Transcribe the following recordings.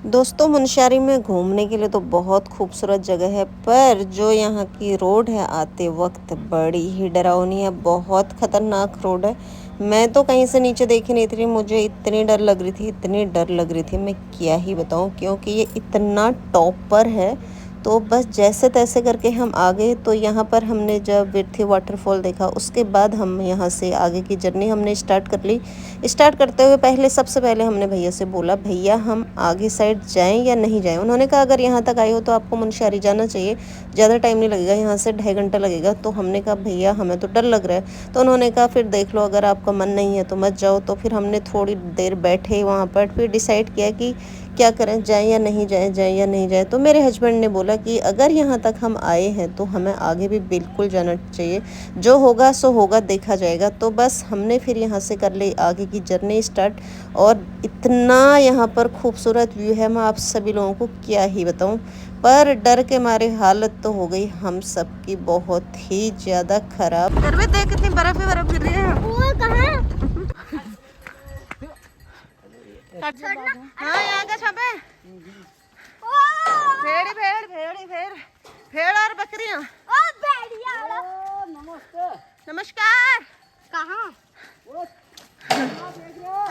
दोस्तों मुनस्यारी में घूमने के लिए तो बहुत खूबसूरत जगह है, पर जो यहाँ की रोड है आते वक्त बड़ी ही डरावनी है। बहुत ख़तरनाक रोड है। मैं तो कहीं से नीचे देख ही नहीं थी, मुझे इतनी डर लग रही थी, इतनी डर लग रही थी, मैं क्या ही बताऊँ, क्योंकि ये इतना टॉप पर है। तो बस जैसे तैसे करके हम आ गए। तो यहाँ पर हमने जब विरथी वाटरफॉल देखा, उसके बाद हम यहाँ से आगे की जर्नी हमने स्टार्ट कर ली। स्टार्ट करते हुए सबसे पहले हमने भैया से बोला, भैया हम आगे साइड जाएं या नहीं जाएं। उन्होंने कहा अगर यहाँ तक आए हो तो आपको मुनस्यारी जाना चाहिए, ज़्यादा टाइम नहीं लगेगा, यहाँ से 2.5 घंटा लगेगा। तो हमने कहा भैया हमें तो डर लग रहा है। तो उन्होंने कहा फिर देख लो, अगर आपका मन नहीं है तो मत जाओ। तो फिर हमने थोड़ी देर बैठे वहाँ पर, फिर डिसाइड किया कि क्या करें, जाएं या नहीं जाएं, जाएं या नहीं जाएं। तो मेरे हस्बैंड ने बोला कि अगर यहाँ तक हम आए हैं तो हमें आगे भी बिल्कुल जाना चाहिए, जो होगा सो होगा, देखा जाएगा। तो बस हमने फिर यहाँ से कर ली आगे की जर्नी स्टार्ट। और इतना यहाँ पर खूबसूरत व्यू है, मैं आप सभी लोगों को क्या ही बताऊँ। पर डर के मारे हालत तो हो गई हम सब की बहुत ही ज़्यादा ख़राब। घर में देख कितनी बर्फ ही बर्फ गिर रही है। वो कहाँ? हाँ यहाँ का छापे भेड़ भेड़ भेड़ भेड़ भेड़ और बकरियाँ। नमस्कार। कहाँ?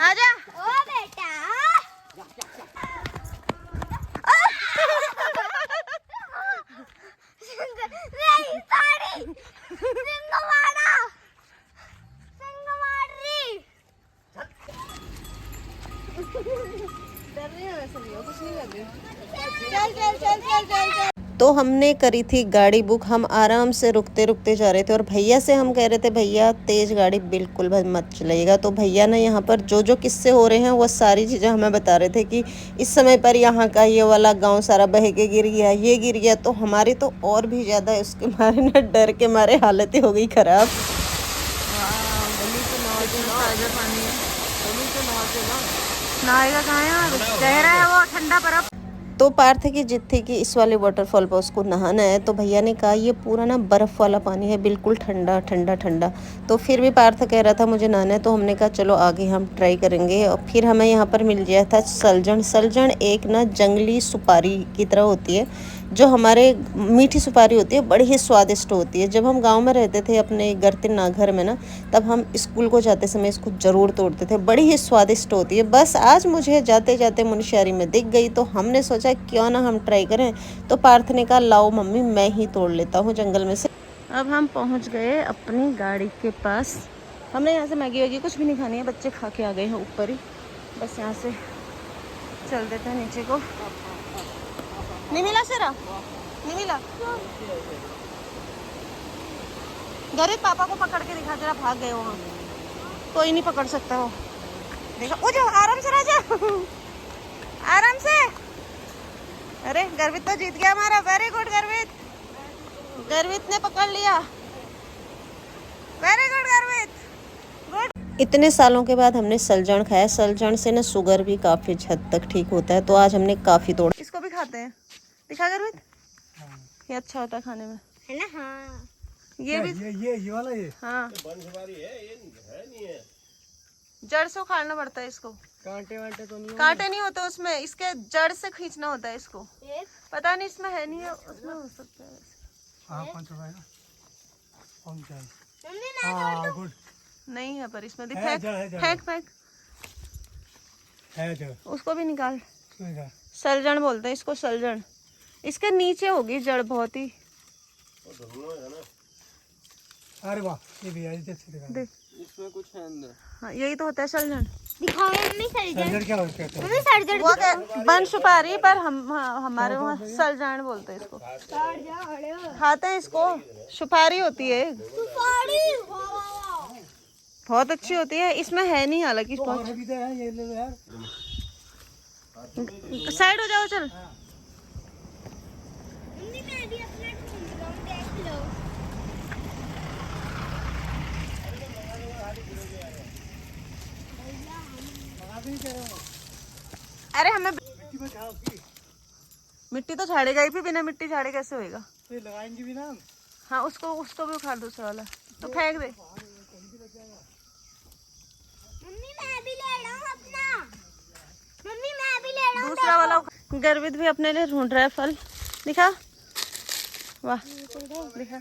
आजा। ओ बेटा। नहीं सॉरी। सिंगवाड़ा। सिंगवाड़ी। डर रही है वैसे भी, कुछ नहीं कर रही। चल चल चल चल चल चल। तो हमने करी थी गाड़ी बुक, हम आराम से रुकते रुकते जा रहे थे। और भैया से हम कह रहे थे भैया तेज़ गाड़ी बिल्कुल भी मत चलाइएगा। तो भैया ने यहाँ पर जो जो किस्से हो रहे हैं वो सारी चीज़ें हमें बता रहे थे कि इस समय पर यहाँ का ये वाला गांव सारा बह के गिर गया, ये गिर गया। तो हमारी तो और भी ज़्यादा उसके मारे ना, डर के मारे हालत ही हो गई ख़राब। नहाएगा कहाँ है, कह रहा है वो ठंडा बर्फ। तो पार्थ की जिद थी कि इस वाले वाटरफॉल पर उसको नहाना है। तो भैया ने कहा ये पूरा ना बर्फ़ वाला पानी है, बिल्कुल ठंडा ठंडा ठंडा। तो फिर भी पार्थ कह रहा था मुझे नहाना है। तो हमने कहा चलो आगे हम ट्राई करेंगे। और फिर हमें यहाँ पर मिल गया था सलजन। सलजन एक ना जंगली सुपारी की तरह होती है, जो हमारे मीठी सुपारी होती है, बड़ी ही स्वादिष्ट होती है। जब हम गांव में रहते थे अपने गर्तिना घर में ना, तब हम स्कूल को जाते समय इसको ज़रूर तोड़ते थे, बड़ी ही स्वादिष्ट होती है। बस आज मुझे जाते जाते मुनस्यारी में दिख गई, तो हमने सोचा क्यों ना हम ट्राई करें। तो पार्थ ने कहा लाओ मम्मी मैं ही तोड़ लेता हूँ जंगल में से। अब हम पहुँच गए अपनी गाड़ी के पास। हमने यहाँ से मैगी वैगी कुछ भी नहीं खानी है, बच्चे खा के आ गए हैं ऊपर ही। बस यहाँ से चल देते हैं नीचे को। नहीं मिला सेरा, नहीं मिला। गरीब पापा को पकड़ के दिखा, जरा भाग गए वहाँ, कोई नहीं पकड़ सकता वो। देखा वो जो आराम से राजा, आराम से। अरे गर्वित तो जीत गया हमारा, वेरी गुड गर्वित। गर्वित ने पकड़ लिया, वेरी गुड गर्वित, गुड। इतने सालों के बाद हमने सलजन खाया। सलजन से ना शुगर भी काफ़ी हद तक ठीक होता है। तो आज हमने काफ़ी तोड़ा। इसको भी खाते हैं, दिखा गर्वित। ये अच्छा होता है खाने में, है ना? हाँ ये भी ये वाला ये। हाँ बनसवारी है, ये है नहीं है, जड़ से उखाड़ना पड़ता है इसको। कांटे वांटे तो नहीं, कांटे नहीं होते उसमें, इसके जड़ से खींचना होता है इसको। पता नहीं इसमें है नहीं है, उसमें हो सकता है। हाँ गुड नहीं है, पर इसमें फेंक फेंक फेंक है, उसको भी निकाल। सलजन बोलते हैं इसको, सलजन। इसके नीचे होगी जड़ बहुत ही। अरे वाह, ये भी है, इसमें कुछ है अंदर। हाँ यही तो होता है सलजन। दिखाओ मम्मी सलजन क्या होता है? मम्मी सलजन वो बन सुपारी, पर हम हमारे वहाँ सलजन बोलते हैं इसको। खाते हैं इसको, सुपारी होती है, सुपारी बहुत अच्छी होती है। इसमें है नहीं हालांकि, साइड हो जाओ चल। अरे हमें मिट्टी तो झाड़ेगा ही, भी बिना मिट्टी झाड़े कैसे होएगा? तो लगाएंगे भी ना। हाँ उसको भी उखाड़ दूसरा वाला, तो फेंक दे। मम्मी मैं भी ले रहा हूँ अपना, मम्मी मैं भी ले रहा हूँ दूसरा वाला। गर्वित भी अपने लिए ढूंढ रहा है फल। दिखा, वाह दिखा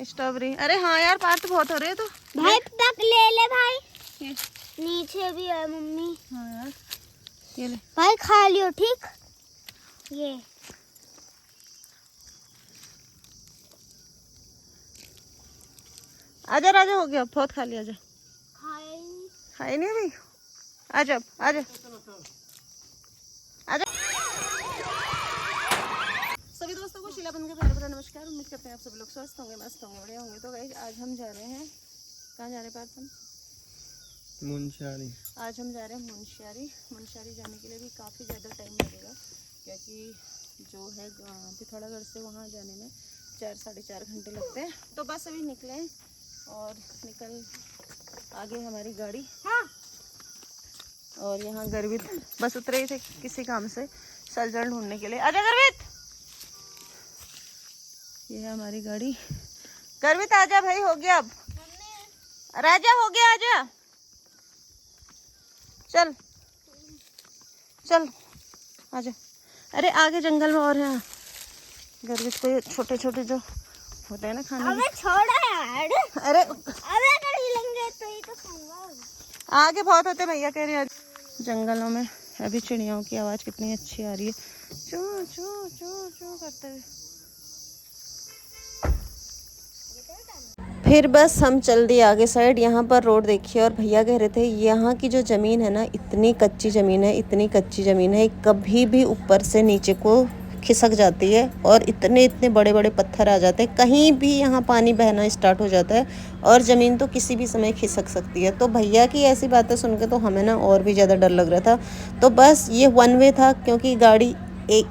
स्ट्रॉबेरी। अरे हाँ यार, पार तो बहुत हो रहे है। तो भाई तक ले ले भाई, ये नीचे भी है मम्मी। हाँ यार, ये ले भाई खा लियो ठीक। ये आजा राजा, हो गया बहुत खा लिया। आजा, खाए नहीं अभी। आजा आजा आजा। सभी दोस्तों को शीला बंद का प्यार भरा नमस्कार। उम्मीद करते हैं आप सभी लोग स्वस्थ होंगे, मस्त होंगे, बढ़िया होंगे। तो गाइस आज हम जा रहे हैं, कहाँ जा रहे हैं पार्थ हम? मुनस्यारी। आज हम जा रहे हैं मुनस्यारी। मुनस्यारी जाने के लिए भी काफ़ी ज़्यादा टाइम लगेगा, क्योंकि जो है पिथौरागढ़ से वहाँ जाने में 4-4.5 घंटे लगते हैं। तो बस अभी निकले और निकल आगे हमारी गाड़ी। हाँ। और यहाँ गर्वित बस उतरे ही थे किसी काम से सलजल ढूंढने के लिए। आजा गर्वित, ये है हमारी गाड़ी। गर्वित आजा भाई, हो गया अब। राजा हो गया, आजा चल चल आजा। अरे आगे जंगल में और है गर्वित को ये छोटे छोटे जो होते हैं ना खाने। अबे छोड़ा यार। अरे अगर हिलेंगे तो ही तो खाऊंगा। आगे बहुत होते भैया कह रहे हैं। जंगलों में अभी चिड़ियों की आवाज़ कितनी अच्छी आ रही है, चू चू चू चू करते हुए। फिर बस हम चल दिए आगे साइड। यहाँ पर रोड देखिए, और भैया कह रहे थे यहाँ की जो ज़मीन है ना, इतनी कच्ची ज़मीन है, इतनी कच्ची ज़मीन है, कभी भी ऊपर से नीचे को खिसक जाती है और इतने इतने बड़े बड़े पत्थर आ जाते हैं। कहीं भी यहाँ पानी बहना स्टार्ट हो जाता है और ज़मीन तो किसी भी समय खिसक सकती है। तो भैया की ऐसी बातें सुन के तो हमें ना और भी ज़्यादा डर लग रहा था। तो बस ये वन वे था, क्योंकि गाड़ी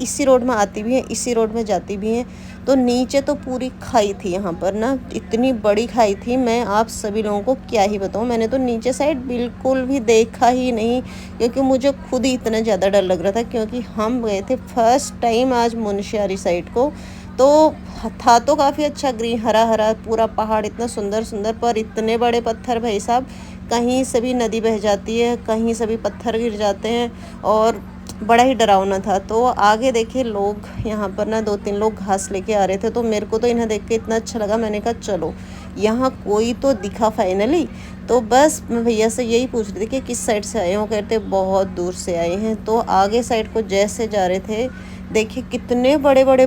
इसी रोड में आती भी है, इसी रोड में जाती भी है। तो नीचे तो पूरी खाई थी, यहाँ पर ना इतनी बड़ी खाई थी, मैं आप सभी लोगों को क्या ही बताऊँ। मैंने तो नीचे साइड बिल्कुल भी देखा ही नहीं, क्योंकि मुझे खुद ही इतना ज़्यादा डर लग रहा था। क्योंकि हम गए थे फर्स्ट टाइम आज मुनस्यारी साइड को, तो था तो काफ़ी अच्छा, ग्रीन हरा हरा पूरा पहाड़, इतना सुंदर सुंदर, पर इतने बड़े पत्थर भाई साहब। कहीं से भी नदी बह जाती है, कहीं से भी पत्थर गिर जाते हैं, और बड़ा ही डरावना था। तो आगे देखे लोग यहाँ पर ना 2-3 लोग घास लेके आ रहे थे, तो मेरे को तो इन्हें देख के इतना अच्छा लगा, मैंने कहा चलो यहाँ कोई तो दिखा फाइनली। तो बस मैं भैया से यही पूछ रही थी कि किस साइड से आए हैं। वो कहते बहुत दूर से आए हैं। तो आगे साइड को जैसे जा रहे थे, देखिए कितने बड़े बड़े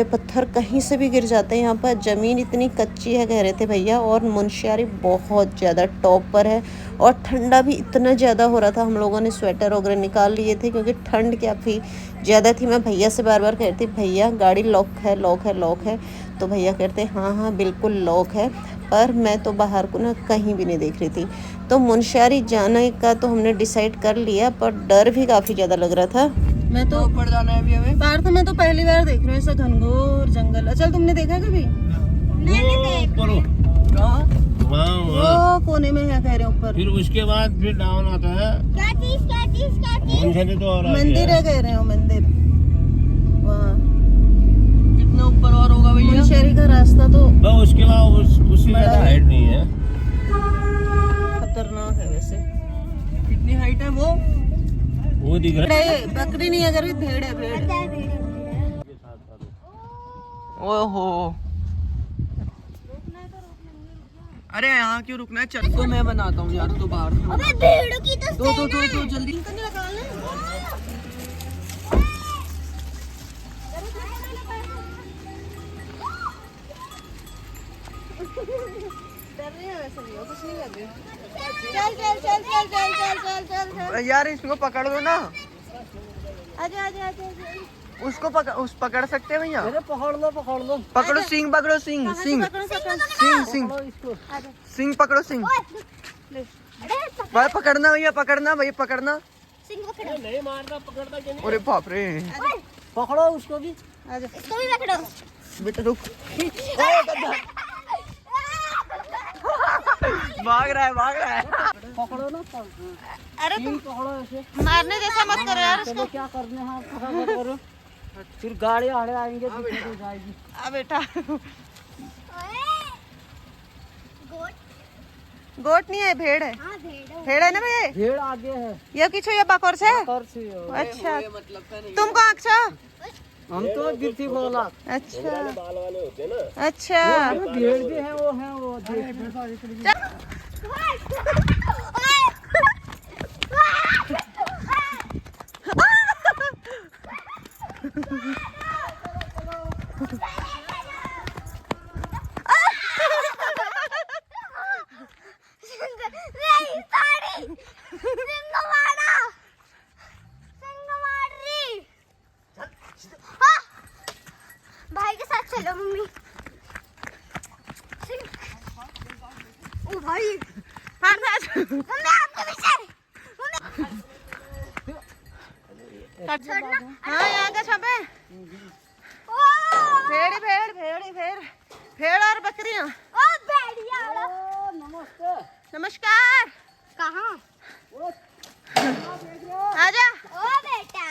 पत्थर कहीं से भी गिर जाते हैं। यहाँ पर ज़मीन इतनी कच्ची है कह रहे थे भैया, और मुनस्यारी बहुत ज़्यादा टॉप पर है, और ठंडा भी इतना ज़्यादा हो रहा था। हम लोगों ने स्वेटर वगैरह निकाल लिए थे, क्योंकि ठंड काफ़ी ज़्यादा थी। मैं भैया से बार बार कहती, भैया गाड़ी लॉक है लॉक है लॉक है। तो भैया कहते हाँ हाँ बिल्कुल लॉक है, पर मैं तो बाहर को ना कहीं भी नहीं देख रही थी। तो मुनस्यारी जाने का तो हमने डिसाइड कर लिया, पर डर भी काफ़ी ज़्यादा लग रहा था। मैं तो ऊपर जाना है अभी हमें। पार्थ, मैं तो पहली बार देख रही हूँ ऐसा घनघोर जंगल। अच्छा तुमने देखा कभी? वो कोने में है कह रहे ऊपर, फिर उसके बाद फिर डाउन आता है। क्या चीज तो और मंदिर है कह रहे हो, मंदिर वहाँ। कितना ऊपर और होगा भैया? मुनस्यारी का रास्ता तो उसके बाद उससे ज्यादा हाइट नहीं है। खतरनाक है वैसे। कितनी हाइट है वो दिख रहा है। बकरी नहीं, अगर भी भेड़ है, भेड़। ओहो, अरे यहाँ क्यों रुकना है? चल तो मैं बनाता हूँ यार, तो बाहर अबे भेड़ की तो तो जल्दी। डर रही है वैसे भी, कुछ नहीं कर रही। चल चल चल चल चल चल चल चल चल यार इसको पकड़ लो ना। आजा आजा आजा। उसको पकड़ सकते हैं भैया? पकड़ लो पकड़ो सिंह, पकड़ो सिंह सिंह सिंह सिंह पकड़ो सिंह। भाई पकड़ना भैया, पकड़ना भैया, पकड़ना। नहीं मारता, पकड़ता क्यों नहीं? अरे बाप रे, पकड़ो उसको भी। आजा। इसको भी पकड़ो। बेटा रुक। भाग रहा है। पकड़ो ना। अरे तुम पकड़ो ऐसे। मारने जैसा मत करो यार उसको। चलो क्या करने हैं, फटाफट करो। फिर गाड़ी आड़े आएंगे, दिक्कत जाएगी। बेटा गोट गोट नहीं है, भेड़ है। हाँ भेड़ है। भेड़ है ना भाई? भेड़ आगे है ये किछु ये बकोर से? और से अच्छा, तुम कहाँ अच्छा? हम तो गिरती बोला अच्छा बाल वाले होते ना। अच्छा, भेड़ भी है वो भाई के साथ चलो मम्मी। ओ भाई मम्मी आपके पीछे। छोड़ना। हाँ यहाँ का छपे ओ भेड़ भेड़ भेड़ भेड़ भेड़ और बकरियाँ। ओ भेड़िया। नमस्ते नमस्कार। कहाँ? आजा। ओ बेटा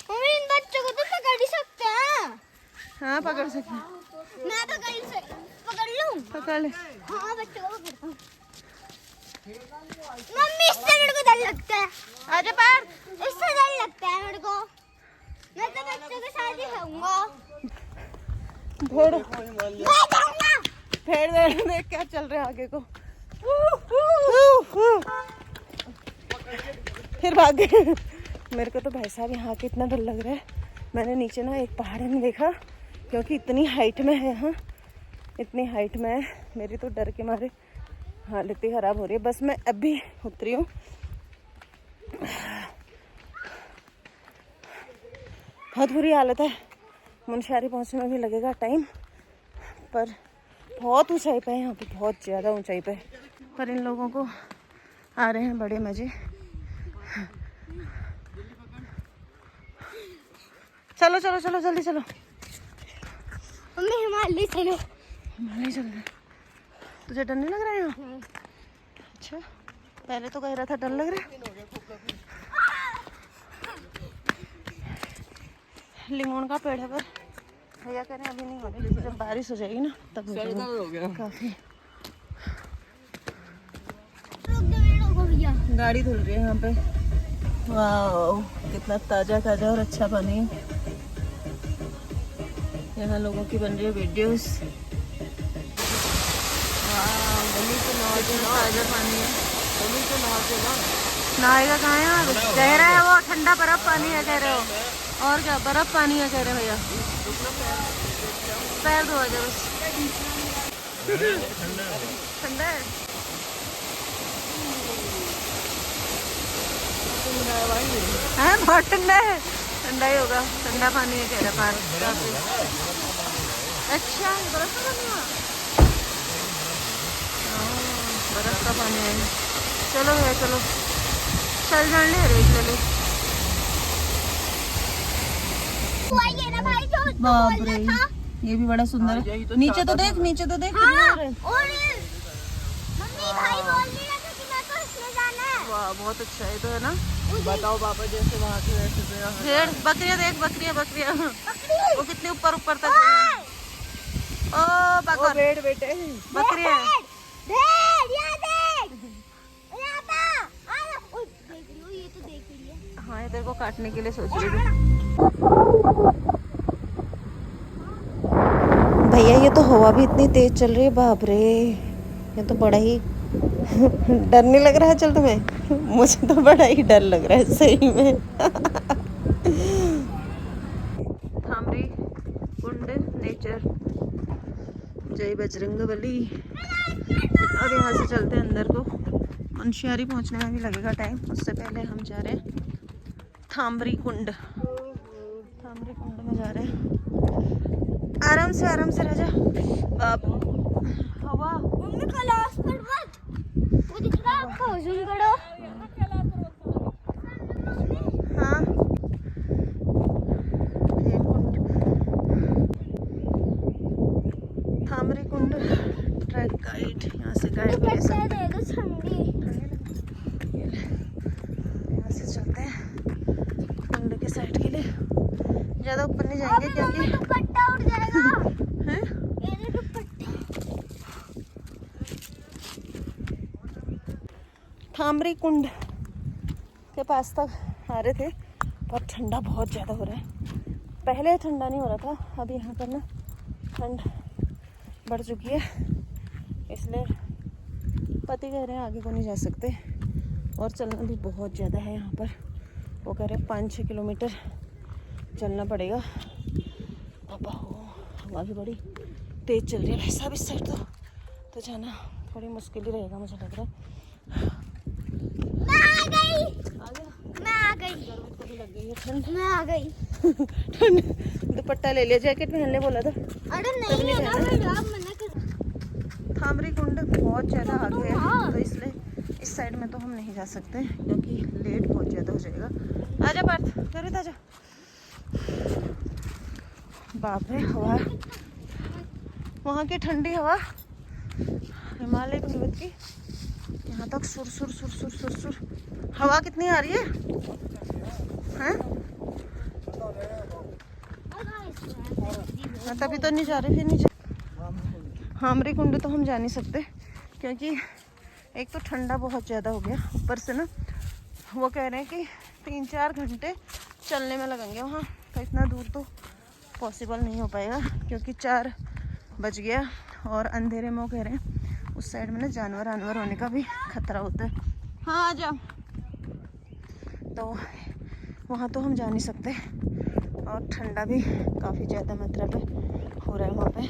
मम्मी इन बच्चों को तो पकड़ ही सकते हैं। हाँ पकड़ सकते हैं। मैं पकड़ लूं? पकड़ ले। हाँ बच्चों को पकड़ता हूँ। मम्मी इससे मेरे को डर लगता है। आजा पार। इससे डर लगता है मेरे को। मैं तो बच्चों के साथ ही खाऊंगा। भेड़ मैं जाऊंगा। भेड़ भेड़ देख क्या चल रहा है आगे को। फिर भाग गए। मेरे को तो भाई साहब यहाँ के इतना डर लग रहा है। मैंने नीचे ना एक पहाड़ में देखा, क्योंकि इतनी हाइट में है यहाँ, इतनी हाइट में है। मेरी तो डर के मारे हालत ही खराब हो रही है। बस मैं अभी उतरी हूँ। बहुत बुरी हालत है। मुनस्यारी पहुँचने में भी लगेगा टाइम, पर बहुत ऊंचाई पे है यहाँ पे, बहुत ज़्यादा ऊंचाई पे। पर इन लोगों को आ रहे हैं बड़े मज़े। चलो चलो चलो जल्दी चलो। मम्मी हिमालय चलो। हिमालय चल रहे। तुझे डर नहीं लग रहा है यहाँ? अच्छा, पहले तो कह रहा था डर लग रहा है। लीमोन का पेड़ है, पर भैया कह रहे हैं अभी नहीं हो रही, जब बारिश हो जाएगी ना तब हो जाएगा काफी। रोको भैया। गाड़ी धुल रही है यहाँ पे। वाह, कितना ताजा ताजा और अच्छा पानी है। यहाँ लोगों की बन रही है वीडियोस। ताजा पानी है। नहाएगा कहाँ यार? कह रहे हैं वो ठंडा बर्फ पानी है कह रहे हो। और क्या, बर्फ पानी है कह रहे भैया। पैर धो आ जाओ बस। ठंडा है। हाँ बहुत ठंडा है। ठंडा ही होगा, ठंडा पानी है कह रहा पार्क। अच्छा बर्फ का पानी है। बर्फ का पानी है। चलो है, चलो चल जान ले, रेत ले ले। ये ना भाई जो बाप बोल रे, रहा था। ये भी बड़ा सुंदर है। नीचे तो देख, नीचे तो देख। हाँ, और मम्मी भाई बोल रही था कि मैं तो इसमें जाना है। वाह बहुत अच्छा है तो, है ना? बताओ पापा जैसे वहाँ से वैसे तो भेड़ बकरियाँ देख, बकरियाँ बकरियाँ बकरी। वो कितने ऊपर ऊपर तक है। ओ बकरी, भेड़ बेटे बकरियाँ। भेड़ यहाँ देख। यहाँ पे। ओ, देख रही हो, ये तो देख रही है। हाँ ये तेरे को काटने के लिए सोच रही थी। भैया ये तो हवा भी इतनी तेज चल रही है, बाप रे। ये तो बड़ा ही डर नहीं लग रहा है? चल तुम्हें? मुझे तो बड़ा ही डर लग रहा है सही में। थामरी कुंड नेचर, जय बजरंगबली। अब यहाँ से चलते हैं अंदर को। मुनस्यारी पहुँचने में भी लगेगा टाइम, उससे पहले हम जा रहे हैं थामरी कुंड। थामरी कुंड में जा रहे हैं। आराम से राजा। बाप हवा। मम्मी कैलाश पर्वत वो दिख रहा है आपको? जूम करो। हाँ थामरी कुंड ट्रैक गाइड, यहाँ से गाइड भी ले सकते हैं। दे दो ठंडी। यहाँ से चलते हैं कुंड के साइड के लिए। ज़्यादा ऊपर नहीं जाएंगे क्योंकि दुपट्टा उड़ जाएगा। हैं? ये दुपट्टे। थामरी कुंड के पास तक आ रहे थे, पर ठंडा बहुत ज़्यादा हो रहा है। पहले ठंडा नहीं हो रहा था, अब यहाँ पर ना ठंड बढ़ चुकी है, इसलिए पति कह रहे हैं आगे को नहीं जा सकते और चलना भी बहुत ज़्यादा है यहाँ पर। वो कह रहे हैं 5-6 किलोमीटर चलना पड़ेगा। पापा हो, हवा भी बड़ी तेज़ चल रही है भाई साहब इस साइड तो जाना थोड़ी मुश्किल ही रहेगा मुझे लग रहा है। मैं आ गई गर्मी लग गई है, ठंड मैं आ गई। ठंड। दुपट्टा ले लिया, जैकेट पहनने बोला था। अरे नहीं है ना, मैं आप मना कर। थामरी कुंड बहुत ज़्यादा आगे है, तो इसलिए इस साइड में तो हम नहीं जा सकते क्योंकि लेट बहुत ज़्यादा हो जाएगा। आजा पार्थ, जरूर आजा। बाप रे, हवा वहाँ की ठंडी हवा हिमालय पर्वत की यहाँ तक सुर सुर सुर सुर सुर सुर। हवा कितनी आ रही है हैं? तभी तो नहीं जा रहे, फिर नहीं जा। थामरी कुंड तो हम जा नहीं सकते क्योंकि एक तो ठंडा बहुत ज़्यादा हो गया, ऊपर से ना वो कह रहे हैं कि 3-4 घंटे चलने में लगेंगे वहाँ, तो इतना दूर तो पॉसिबल नहीं हो पाएगा क्योंकि 4 बज गया और अंधेरे में वो कह रहे हैं उस साइड में ना जानवर होने का भी खतरा होता है। हाँ आ जाओ। तो वहाँ तो हम जा नहीं सकते और ठंडा भी काफ़ी ज़्यादा मात्रा पे हो रहा है वहाँ पे,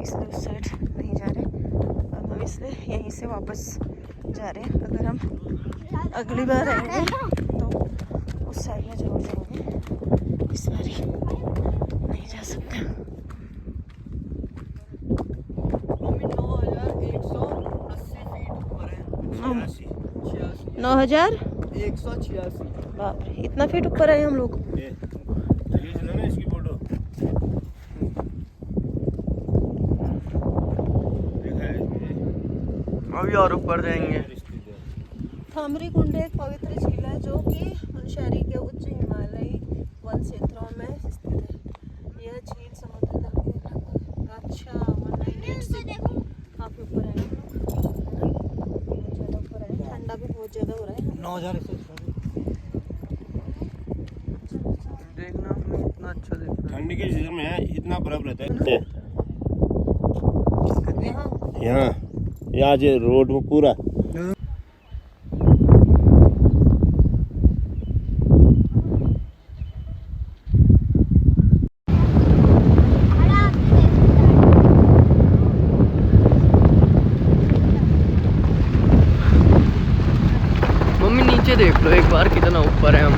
इसलिए उस साइड नहीं जा रहे। अब हम इसलिए यहीं से वापस जा रहे हैं। अगर हम अगली बार आएंगे तो उस साइड में जरूर जाएंगे, इस बार ही नहीं जा सकते। 9186 बाप रे, इतना फीट ऊपर आए हम लोग। इसकी फोटो अभी और ऊपर जाएंगे। थामरी कुंड एक पवित्र झील है जो कि शहरी के उच्च हिमालयी वन क्षेत्रों में स्थित है। यह झील समुद्र तल के लगभग 1998 से काफी ऊपर है, बहुत ज़्यादा ऊपर है। ठंडा भी बहुत ज़्यादा हो रहा है। 9000 देखना हमें इतना अच्छा दिख रहा ठंड के सीजन में इतना बर्फ रहता है यहाँ यहाँ यहाँ जो रोड में पूरा मम्मी नीचे देख लो एक बार कितना ऊपर है हम।